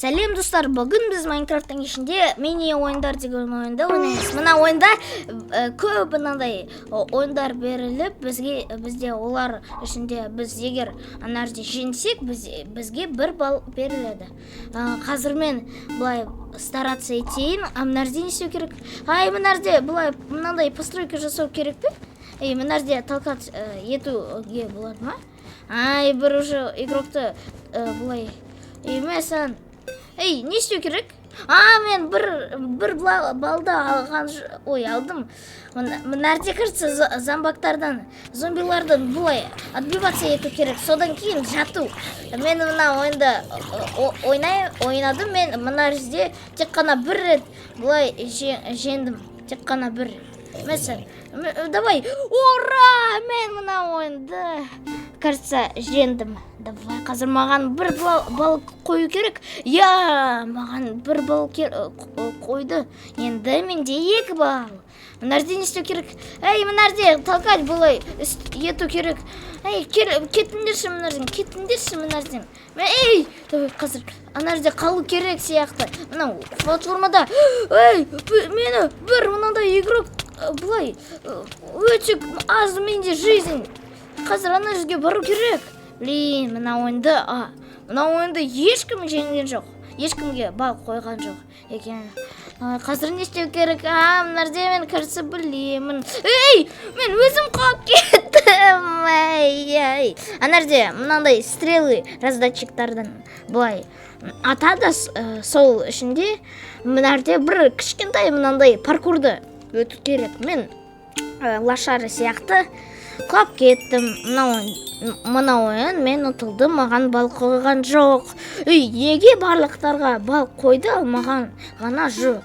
Сәлем достар, бүгін біз Майнкрафттың ішінде мини ойындар деген ойынды ойнаймыз. Мына ойында көп мынандай ойындар беріліп, бізде олар ішінде біз егер ана жерде жеңсек, бізге 1 балл беріледі. Қазір мен былай стараться етейін, мына жерде не істеу керек? Мына жерде былай мынандай постройка жасау керек пе? Мына жерде толкать етуге болады ма? Бір уже игрокты былай емесін. Не істеу керек? Мен бір балды алдым. Мына жерде кажется зомбактардан, зомбилардан былай отбиваться ету керек. Содан кейін жату. Мен мына ойында ойнадым. Мен мына жерде тек қана 1 рет былай жеңдім. Тек қана 1 рет. Mesela, давай, ура! Мен мына ойынды, кажется, жеңдім. Давай, қазір маған 1 балл қою керек. Маған 1 балл қойды. Енді менде 2 балл. Мына жерде не істеу керек? Мына жерде толкать былай ету керек. Кетіңдерші мына жерден. Давай, қазір ана жерде қалу керек сияқты. Мына платформада. Мені бір мынандай игрок былай өте аз менде жизнь. Қазір ана жерге бару керек. Мына ойынды ешкім жеңген жоқ. Ешкімге балл қойған жоқ екен. Қазір не істеу керек? Мына жерде мен кажется білемін. Мен өзім қалып кеттім. Ана жерде мынандай стрелы раздатчиктардан былай атады, сол ішінде мына жерде бір кішкентай мынандай паркурды өту керек. Мен лошары сияқты құлап кеттім. Мына ойын мен ұтылдым, маған балл қойған жоқ. Неге барлықтарға балл қойды, маған ғана жоқ?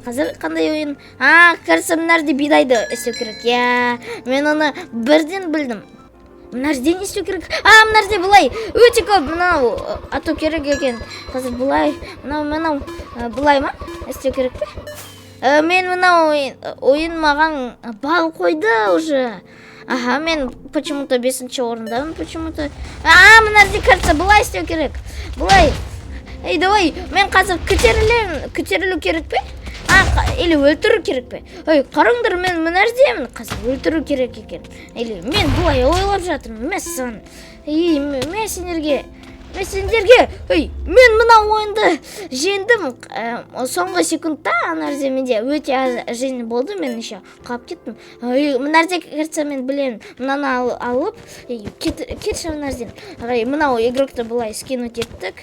Қазір қандай ойын? Кажется, мына жерде бидайды істеу керек. Мен оны бірден білдім. Мына жерде не істеу керек? Мына жерде былай өте көп мынау ату керек екен. Қазір былай, мынау былай ма? Істеу керек пе? Мен мына ойын маған балл қойды уже. Мен почему-то 5-ші орындамын, почему-то. Мына жерде кажется былай істеу керек. Былай. Давай, мен қазір көтерілу керек пе? Или өлтіру керек пе? Қараңдар, мен мына жердемін, қазір өлтіру керек екен. Или мен былай ойлап жатырмын. Мен сендерге, мен мына ойынды жеңдім. Соңғы секундта ана жерде менде өте аз жизнь болды, мен еще қалып кеттім. Мына жерде кажется мен білемін. Мынаны алып, кетші мына жерден. Мынау игрокты былай скинуть еттік.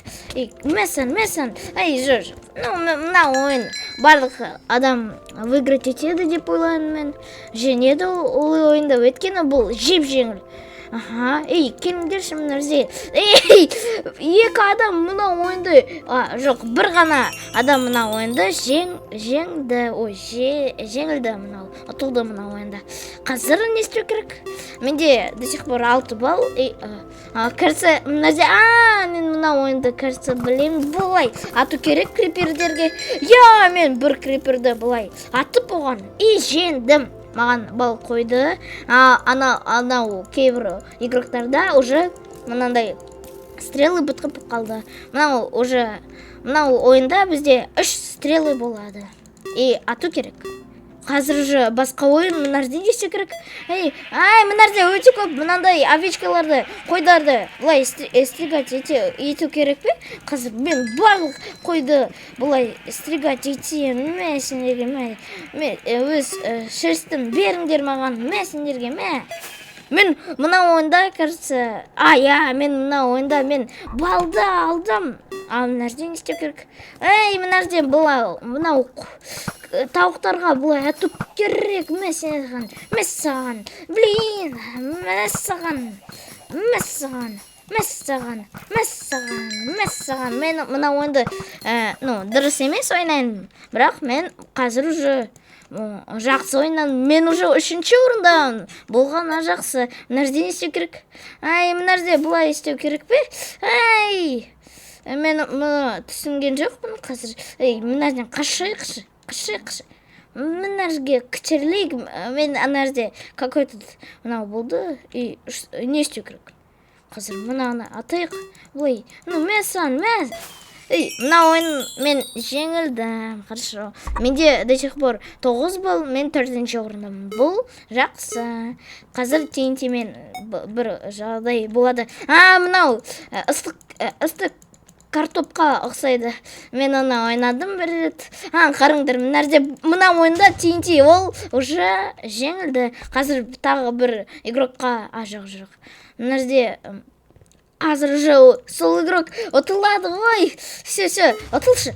Мессан. Жоқ. Мына ойын барлық адам выиграть етеді деп ойлаймын мен. Жеңеді ол ойында, өйткені бұл жеп-жеңіл. Келіңдерші мына жерде. 2 адам мына ойынды, жоқ, 1 ғана адам мына ойынды жеңілді мынау, ұтылды мына ойында. Қазір не істеу керек? Менде до сих пор 6 балл. Кажется, мына жерде, мен мына ойынды, кажется, білемін, былай ату керек крипердерге. Мен 1 криперді былай атып оған жеңдім. Маған балл қойды. Анау кейбір игроктарда уже мынандай стрелы бітіп қалды. Мынау ойында бізде 3 стрелы болады. Ату керек. Қазір уже басқа ойын мына жерде не істеу керек? Мына жерде өте көп мынандай овечкаларды, қойдарды былай стригать ету керек пе? Қазір мен барлық қойды былай стригать етейін. Мен өз шерстін беріңдер маған. Мен мына ойында, кажется, мен мына ойында мен балды алдым. Мына жерде не істеу керек? Мына жерде мынау тауықтарға былай ату керек. Мәссаған. Мен мына ойынды дұрыс емес ойнайын. Бірақ мен қазір уже жақсы ойнан. Мен уже 3-ші орындамын. Болғаны жақсы. Мына жерде не істеу керек? Мына жерде былай істеу керек пе? Мен түсінген жоқпын қазір. Мына жерден қашайықшы. Мына жерге көтерілейік. Мен ана жерде какой-то мынау болды. Не істеу керек? Қазір мынаны атайық. Мессан. мына ойын мен жеңілдім. Хорошо. Менде до сих пор 9 балл, мен 4-ші орындамын. Бұл жақсы. Қазір TNT мен бір жағдай болады. Мынау ыстық картопқа ұқсайды. Мен оны ойнадым бір рет. Қарыңдар, мына ойында TNT ол уже жеңілді. Қазір тағы бір игрокқа жоқ. Мына жерде қазір уже сол игрок ұтылады ғой. Все, ұтылшы.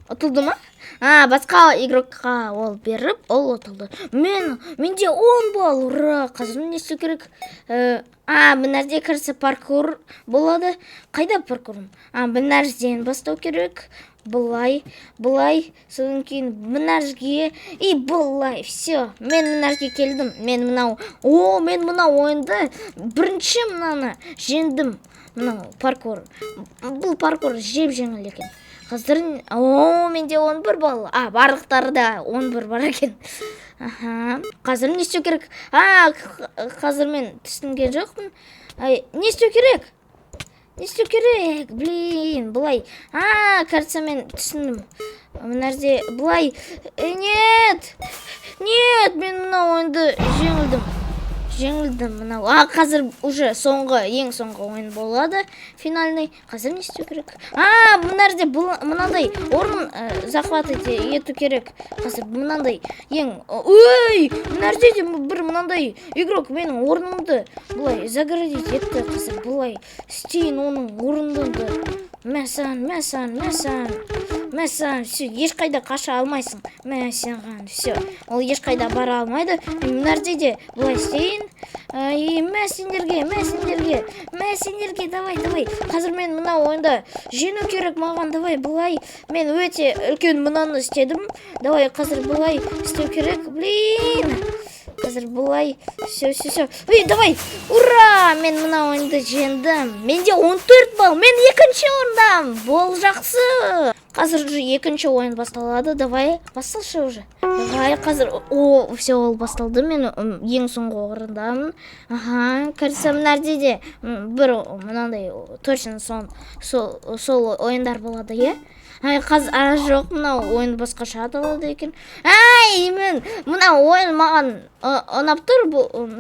Ұтылды ма? Басқа игрокқа ол беріп, ол ұтылды. Менде 10 балл, ура! Қазір не істеу керек? Мына жерде кірсе паркур болады. Қайда паркурым? Мына жерден бастау керек. Былай, содан кейін мына жерге и былай. Все, мен мына жерге келдім. Мен мына ойында бірінші мынаны жеңдім. Мынау паркур. Бұл паркур жеп-жеңіл екен. Қазір, менде 11 балл. Барлықтарда 11 бар екен. Қазір не істеу керек? Қазір мен түсінген жоқпын. Не істеу керек? Блин, былай. Кажется, мен түсіндім. Мына жерде былай. Нет, мен мына ойынды жеңілдім мынау. Қазір уже ең соңғы ойын болады, финальный. Қазір не істеу керек? Мына жерде мынандай орын захват ету керек. Қазір мынандай мына жерде бір мынандай игрок менің орнымды бұлай загородить етті. Қазір бұлай істейін оның орнымды. Мәсан, все, ешқайда қаша алмайсың. Мәсаған, все, ол ешқайда бара алмайды. Мына жерде бұлай істейін. Мәсендерге, давай. Қазір мен мына ойында жеңу керек маған, давай, бұлай. Мен өте үлкен мынаны істедім. Давай, қазір бұлай істеу керек, блин. Қазір бұлай, все. Давай, ура! Мен мына ойынды жеңдім. Менде 14 балл, мен 2-ші орындам. Бол жақсы. Қазір уже 2-ші ойын басталады. Давай, басталшы уже. Давай, қазір, все, ол басталды. Мен ең соңғы орындамын. Кажется, мына жерде бір мынандай точно сол ойындар болады, қазір жоқ, мына ойын басқаша аталады екен. Мен мына ойын маған ұнап тұр,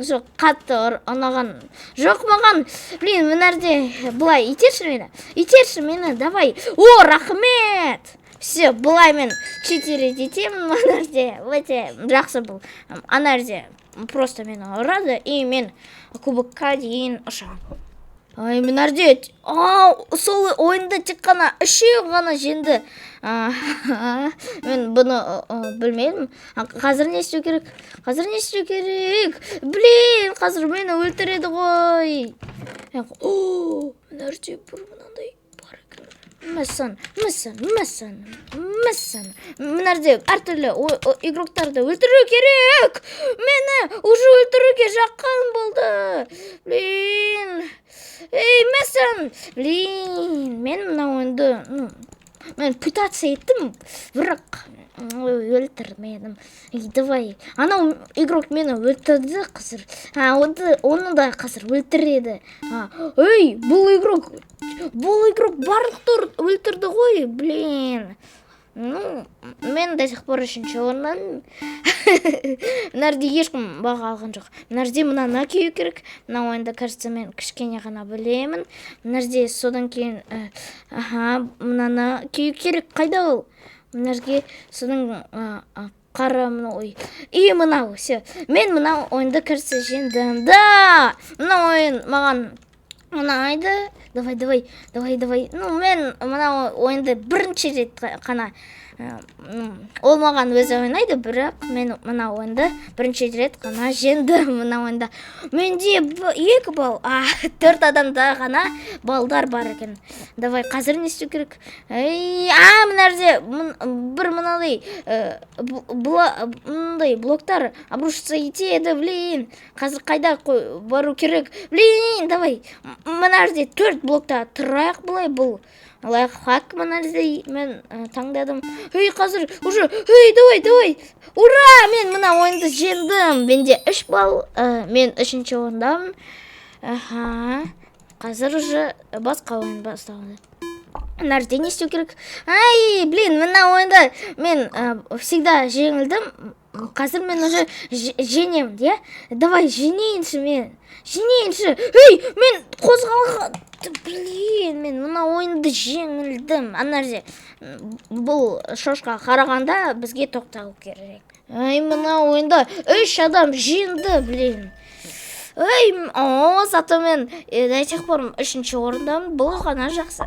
жоқ, қатты ұнаған жоқ маған. Блин, мына жерде былай итерші мені, давай. Рахмет. Все, былай мен 4 етемін, мына жерде өте жақсы бұл. Ана жерде просто мені ұрады, и мен кубокқа дейін ұшамын. Мына жерде сол ойында тек қана 3 ғана жеңді. Мен бұны білмедім. Қазір не істеу керек? Блин, қазір мені өлтіреді ғой. Мына жерде бір мынандай бар екен. Мәсан. Мына жерде әртүрлі игроктарды өлтіру керек. Мені уже өлтіруге жаққан болды. Блин. Мәсан. Блин, мен мына ойынды мен пытаться еттім, бірақ өлтірмедім. Давай. Анау игрок мені өлтірді қазір. Оны да қазір өлтіреді. Бұл игрок барлықты өлтірді ғой, блин. Мен до сих пор 3-ші орындамын. Мына жерде ешкім баға алған жоқ. Мына жерде мынаны кию керек. Мына ойында, кажется, мен кішкене ғана білемін. Мына жерде содан кейін мынаны кию керек. Қайда ол? Мына жерге содан қара мынау, все. Мен мына ойында, кажется, жеңдім. Да! Мына ойын маған ұнайды. Давай. Мен мына ойынды бірінші рет қана ол маған өзі ойнайды, бірақ мен мына ойынды бірінші рет қана жеңдім. Мына ойында менде 2 балл, 4 адамда ғана балдар бар екен. Давай, қазір не істеу керек? Мына жерде бір мынандай блоктар обрушиться етеді, блин. Қазір қайда бару керек? Блин, давай. Мына жерде 4 блокта тұрайық, былай бұл. Лайфхак, мына жерде мен таңдадым. Қазір уже, давай. Ура, мен мына ойынды жеңдім. Менде 3 балл, мен 3-ші орындамын. Қазір уже басқа ойын басталды. мына жерде не істеу керек? Ай, блин, мына ойында мен всегда жеңілдім. Қазір мен уже женемін, иә? Давай, женейінші мен. Женейінші. Ей, мен қозғалға... Блин, мен мына ойынды жеңілдім. Ана жерде бұл шошқа қарағанда бізге тоқтау керек. Ай, мына ойында 3 адам жеңді, блин. Ой, зато мен до сих пор 3-ші орындамын. Бұл ғана жақсы.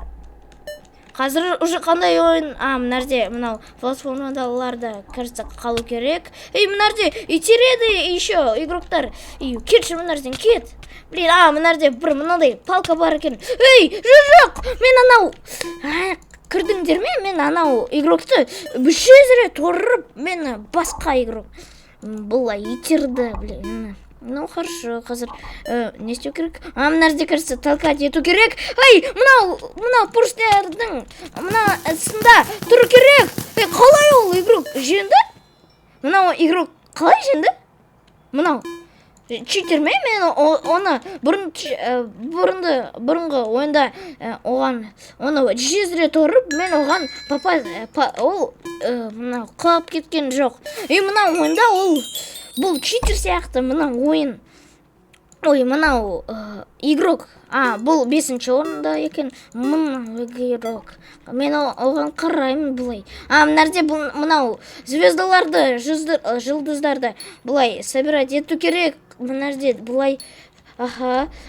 Қазір уже қандай ойын? Мына жерде мынау платформаларда кажется қалу керек. Мына жерде итереді еще игроктар. Кетші мына жерден, кет. Блин, мына жерде бір мынандай палка бар екен. Жоқ, мен анау... Кірдіңдер ме? Мен анау игрокты бүшезіре торып, мені басқа игрок. Бұлай итерді, блин. Ну, хорошо, қазір не істеу керек? Мына жерде, кажется, толкать ету керек. Мынау поршнердің мына сында тұру керек. Қалай ол игрок жеңді? Мынау игрок қалай жеңді? Мынау читер ме? Мен оны бұрынғы ойында оны жезіре торып, мен оған ол мынау қалап кеткен жоқ. Мынау ойында бұл читер сияқты мынау ойын. Мынау игрок. Бұл 5-ші орында екен. Мынау игрок. Мен оған қараймын бұлай. Мына жерде мынау звездаларды, жұлдыздарды бұлай собирать ету керек. Мына жерде бұлай.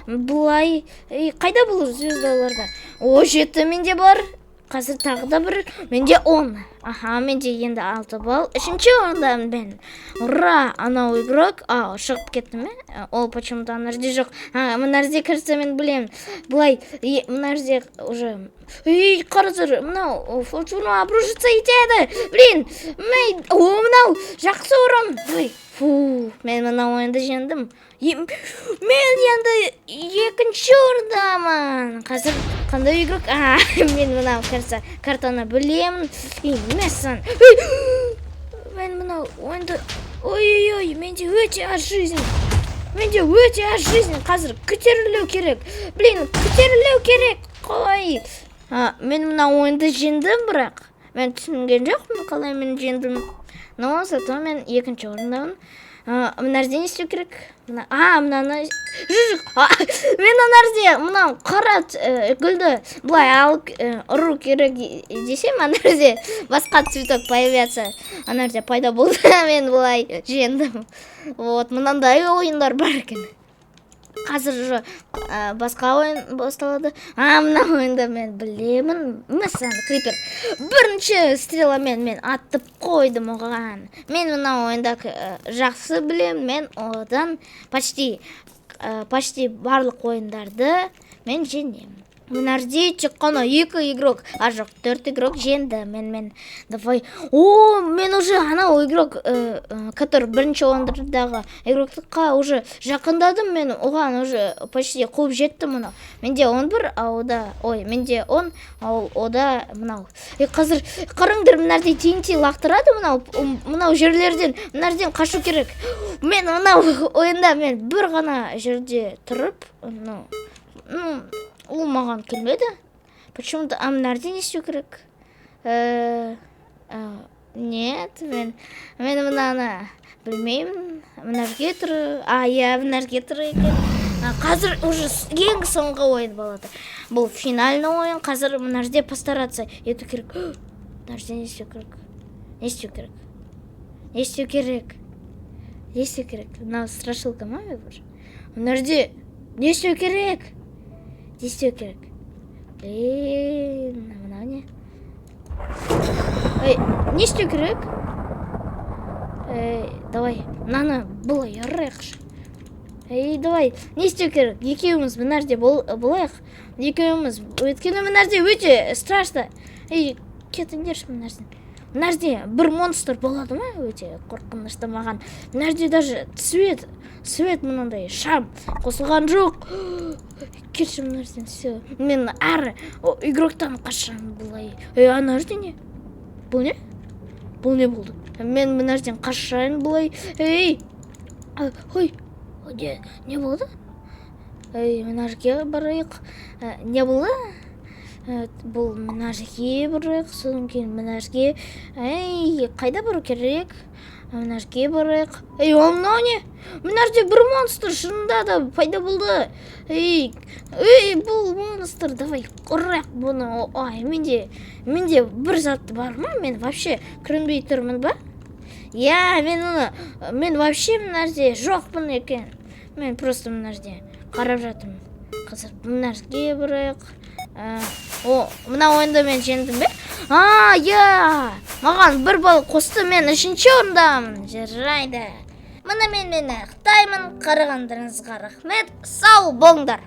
Бұлай. Қайда бұл звездаларда? 7 менде бар. Қазір тағы да бір. Менде 10. Менде енді 6 балл. 3-ші орындамын мен. Ура! Анау игрок. Шығып кетті ме? Ол почему-то ана жерде жоқ. Мына жерде, кажется, мен білемін. Бұлай, мына жерде уже... Қарызыр, мынау фортуна обрушиться етеді. Блин, мынау жақсы орын. Мен мынау ойынды жеңдім. Мен енді 2-ші орындамын. Қазір қандай игрок? Мен мынау картаны білемін. Мессан. Мен мынау ойынды... Ой-ой-ой, менде өте аз жизнь. Қазір көтерілу керек. Блин, көтерілу керек. Қой. Мен мынау ойынды жеңдім, бірақ мен түсінген жоқпын қалай мен жеңдім. Но зато мен 2-ші орындамын. Мына жерде не істеу керек? Мынаны... Мен ана жерде мынау қара гүлді бұлай алып ұру керек десем, ана жерде басқа цветок появятся. Ана жерде пайда болды, мен бұлай жеңдім. Мынандай ойындар бар екен. Қазір уже басқа ойын басталады. Мына ойында мен білемін. Мысалы, крипер. 1-ші стреламен мен атып қойдым оған. Мен мына ойында жақсы білемін. Мен одан почти барлық ойындарды мен жеңемін. Мына жерде тек қана 2 игрок, жоқ 4 игрок жеңді. Мен давай. Мен уже анау игрок, который 1-ші ойындардағы игроктыққа уже жақындадым. Мен оған уже почти қуып жеттім мұны. Менде 11, менде 10, ода мынау. Қазір қараңдар, мына жерде TNT лақтырады мынау жерлерден. Мына жерден қашу керек. Мен мынау ойында мен бір ғана жерде тұрып, ол маған келмеді. Почему-то мына жерде не істеу керек? Нет, мен мынаны білмеймін. Мына жерге тұр. Мына жерге тұр екен. Қазір уже ең соңғы ойын болады. Бұл финальный ойын. Қазір мына жерде постараться ету керек. Мына жерде не істеу керек? Мынау страшилка ма? Мына жерде не істеу керек? Мынау не? Не істеу керек? Давай, мынаны бұлай ұрайықшы. Давай, не істеу керек? Екеуміз мына жерде болайық. Өйткені мына жерде өте страшно. Кетіңдерші мына жерден. Мына жерде бір монстр болады ма? Өте қорқынышты маған. Мына жерде даже свет мынандай шам қосылған жоқ. Кетші мына жерден, все. Мен әрі игроктан қашам бұлай. Ана жерде не? Бұл не? Бұл не болды? Мен мына жерден қашайын бұлай. Не болды? Мына жерге барайық. Не болды? бұл мына жерге барайық, содан кейін мына жерге. Қайда бару керек? Мына жерге барайық. Ол мынау не? Мына жерде бір монстр шынында да пайда болды. Бұл монстр, давай ұрайық бұны. Менде бір затты бар ма? Мен вообще көрінбей тұрмын ба? Мен вообще мына жерде жоқпын екен. Мен просто мына жерде қарап жатырмын. Қазір мына жерге барайық. Мына ойында мен жеңдім бе? Маған бір балл қосты, мен 3-ші орындамын. Жарайды. Мені ақтаймын. Қарағандарыңызға рахмет. Сау болыңдар.